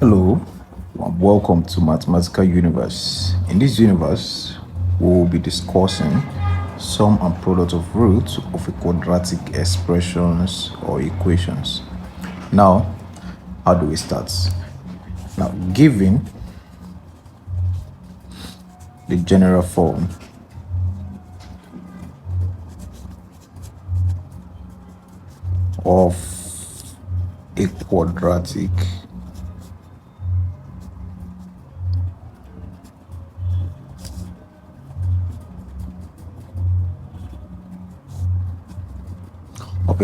Hello, and welcome to Mathematical Universe. In this universe, we will be discussing sum and product of roots of a quadratic expressions or equations. Now, how do we start? Now, given the general form of a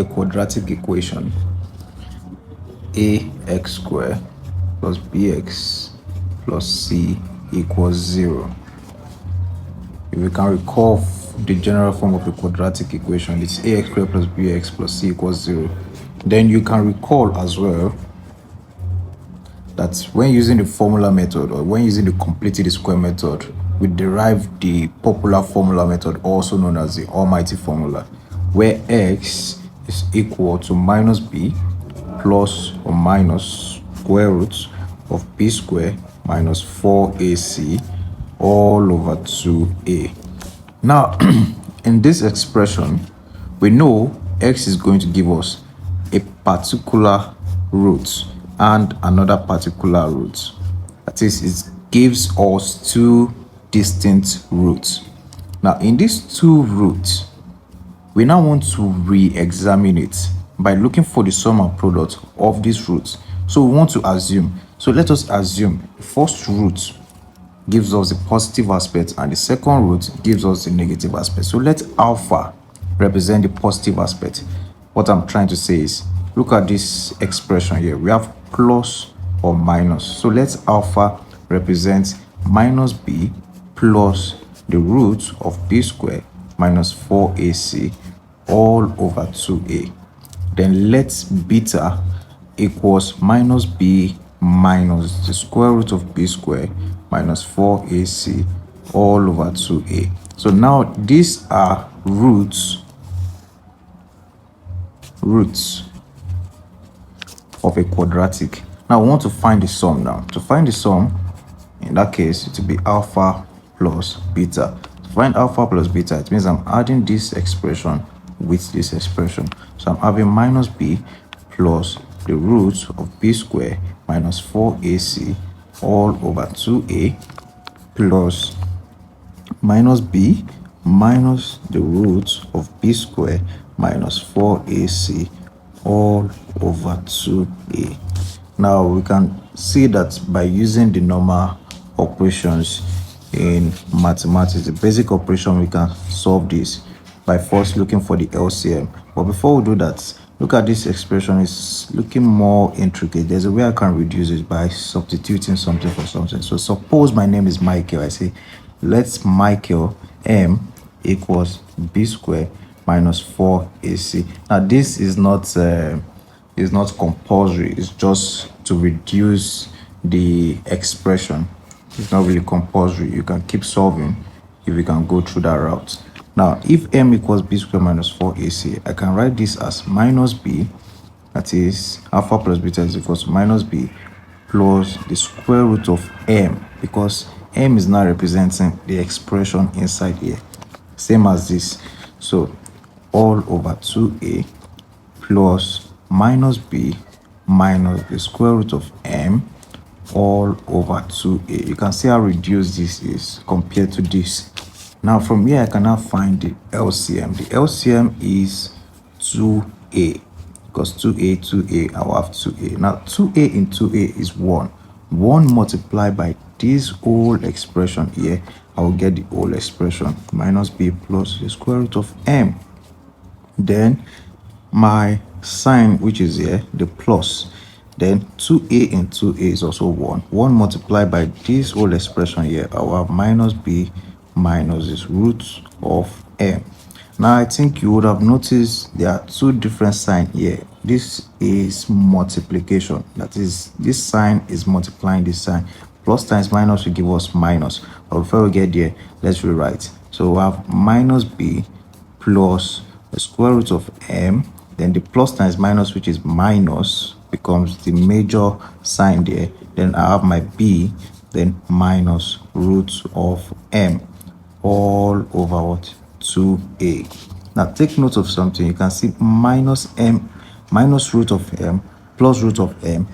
quadratic equation, ax squared plus bx plus c equals 0. If you can recall the general form of a quadratic equation, it's ax squared plus bx plus c equals 0. Then you can recall as well that when using the formula method or when using the completed square method, we derive the popular formula method, also known as the almighty formula, where x is equal to minus b plus or minus square root of b squared minus 4ac all over 2a. Now, in this expression, we know x is going to give us a particular root and another particular root. That is, it gives us two distinct roots. Now, in these two roots, we now want to re-examine it by looking for the sum and product of these roots. So we want to assume. So let us assume the first root gives us the positive aspect and the second root gives us the negative aspect. So let alpha represent the positive aspect. What I'm trying to say is, look at this expression here. We have plus or minus. So let alpha represent minus b plus the root of b squared minus 4ac all over 2a. Then let beta equals minus b minus the square root of b squared minus 4ac all over 2a. So now these are roots of a quadratic. Now we want to find the sum now. To find the sum, in that case, it will be alpha plus beta. To find alpha plus beta, it means I'm adding this expression with this expression. So I'm having minus b plus the root of b squared minus 4ac all over 2a plus minus b minus the root of b squared minus 4ac all over 2a. Now we can see that by using the normal operations in mathematics, the basic operation, we can solve this by first looking for the LCM. But before we do that, look at this expression. It's looking more intricate. There's a way I can reduce it by substituting something for something. So suppose my name is Michael. I say let's Michael m equals b squared minus 4ac. Now this is not compulsory. It's just to reduce the expression. It's not really compulsory. You can keep solving if you can go through that route. Now, if m equals b squared minus 4ac, I can write this as minus b, that is alpha plus beta is equals to minus b plus the square root of m, because m is now representing the expression inside here, same as this. So all over 2a plus minus b minus the square root of m all over 2a. You can see how reduced this is compared to this. Now from here I can now find the LCM. The LCM is 2a, because 2a, I will have 2a. Now 2a in 2a is 1. 1 multiplied by this whole expression here, I will get the whole expression, minus b plus the square root of m. Then my sign, which is here, the plus. Then 2a in 2a is also 1. 1 multiplied by this whole expression here, I will have minus b minus this root of m. Now I think you would have noticed there are two different signs here. This is multiplication, that is, this sign is multiplying this sign. Plus times minus will give us minus. But before we get there, let's rewrite. So we have minus b plus the square root of m, then the plus times minus, which is minus, becomes the major sign there. then I have my b, then minus root of m all over what? 2a. Now take note of something. You can see minus m, minus root of m plus root of m,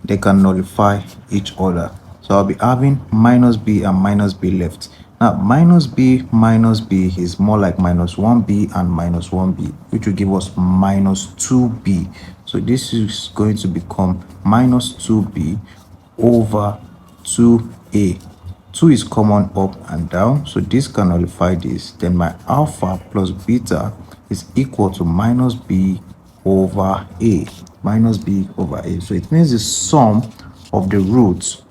they can nullify each other. So I'll be having minus b and minus b left. Now minus b is more like minus 1b and minus 1b, which will give us minus 2b. So this is going to become minus 2b over 2a. 2 is common up and down, so this can nullify this. Then my alpha plus beta is equal to minus b over a. Minus b over a. So it means the sum of the roots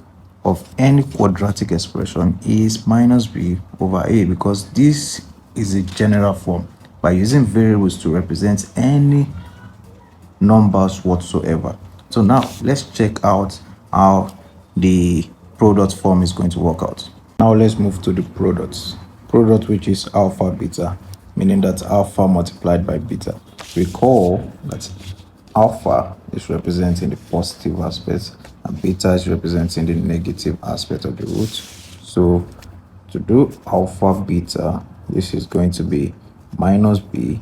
of any quadratic expression is minus b over a, because this is a general form. By using variables to represent any numbers whatsoever. So now let's check out how the product form is going to work out. Now let's move to the product, which is alpha beta, meaning that alpha multiplied by beta. Recall that alpha is representing the positive aspect and beta is representing the negative aspect of the root. So to do alpha beta, this is going to be minus b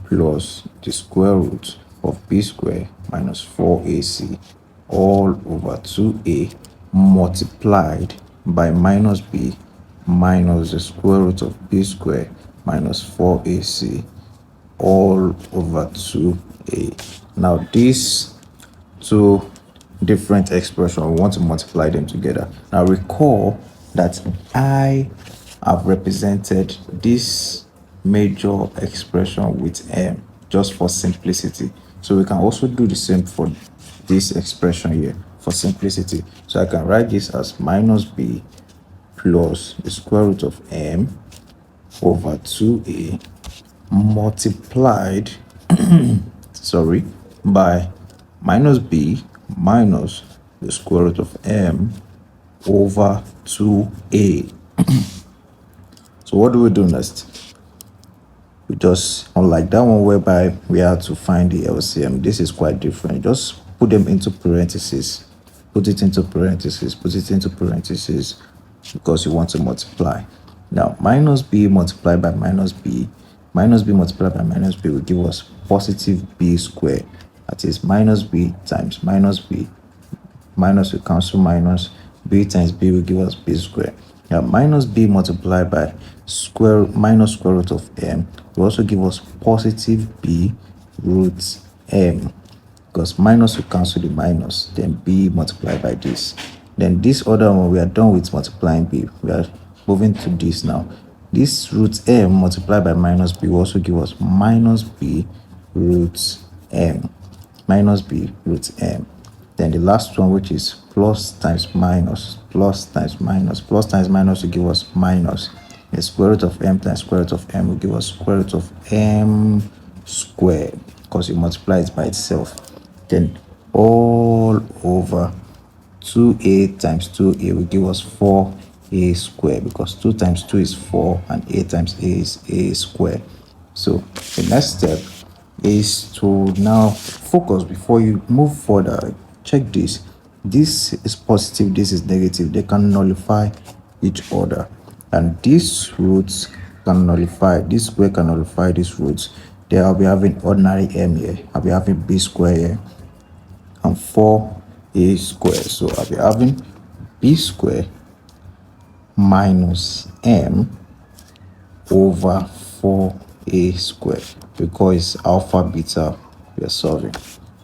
plus the square root of b squared minus 4ac all over 2a multiplied by minus b minus the square root of b squared minus 4ac all over 2a. Now these two different expressions, we want to multiply them together. Now recall that I have represented this major expression with m just for simplicity. So we can also do the same for this expression here for simplicity. So I can write this as minus b plus the square root of m over 2a multiplied sorry, by minus b minus the square root of m over 2a. So what do we do next? We just, unlike that one whereby we had to find the LCM, this is quite different. Just put them into parentheses, put it into parentheses, because you want to multiply. Now minus b multiplied by minus b multiplied by minus b will give us positive b squared. That is minus b times minus b, minus will cancel minus, b times b will give us b squared. Now minus b multiplied by minus square root of m will also give us positive b root m, because minus will cancel the minus, then b multiplied by this. Then this other one, we are done with multiplying b, we are moving to this now. This root m multiplied by minus b will also give us minus b root m, minus b root m. Then the last one, which is plus times minus, plus times minus will give us minus. The square root of m times square root of m will give us square root of m squared, because you multiply it by itself. Then all over 2a times 2a will give us 4a squared, because 2 times 2 is 4 and a times a is a squared. So the next step is to now focus before you move further. Check this. This is positive, this is negative. They can nullify each other, and these roots can nullify, this square can nullify these roots. There I'll be having ordinary m here, I'll be having b square here, and 4a square. So I'll be having b square minus m over 4a squared, because it's alpha beta we are solving.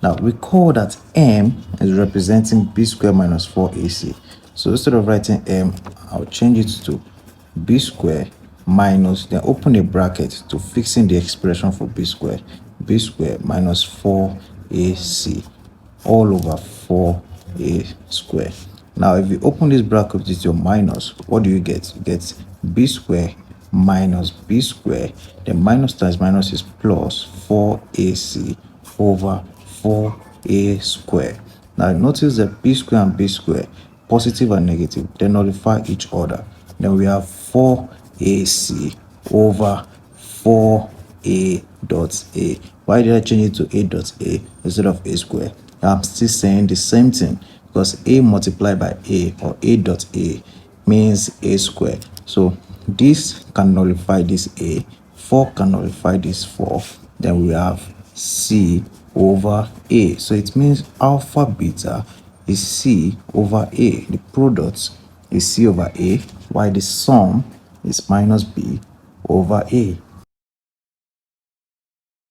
Now recall that m is representing b squared minus 4ac. So instead of writing m, I'll change it to b squared minus, then open a bracket to fix in the expression for b squared minus 4ac all over 4a squared. Now if you open this bracket with your minus, what do you get? You get b squared minus b squared, then minus times minus is plus 4ac over 4a squared. Now notice that b squared and b squared, positive and negative, they nullify each other. Then we have 4ac over 4a dot a. Why did I change it to a dot a instead of a squared? I'm still saying the same thing. because a multiplied by a, or a dot a, means a squared. So this can nullify this a, 4 can nullify this 4, then we have c over a. So it means alpha beta is c over a. The product is c over a, while the sum is minus b over a.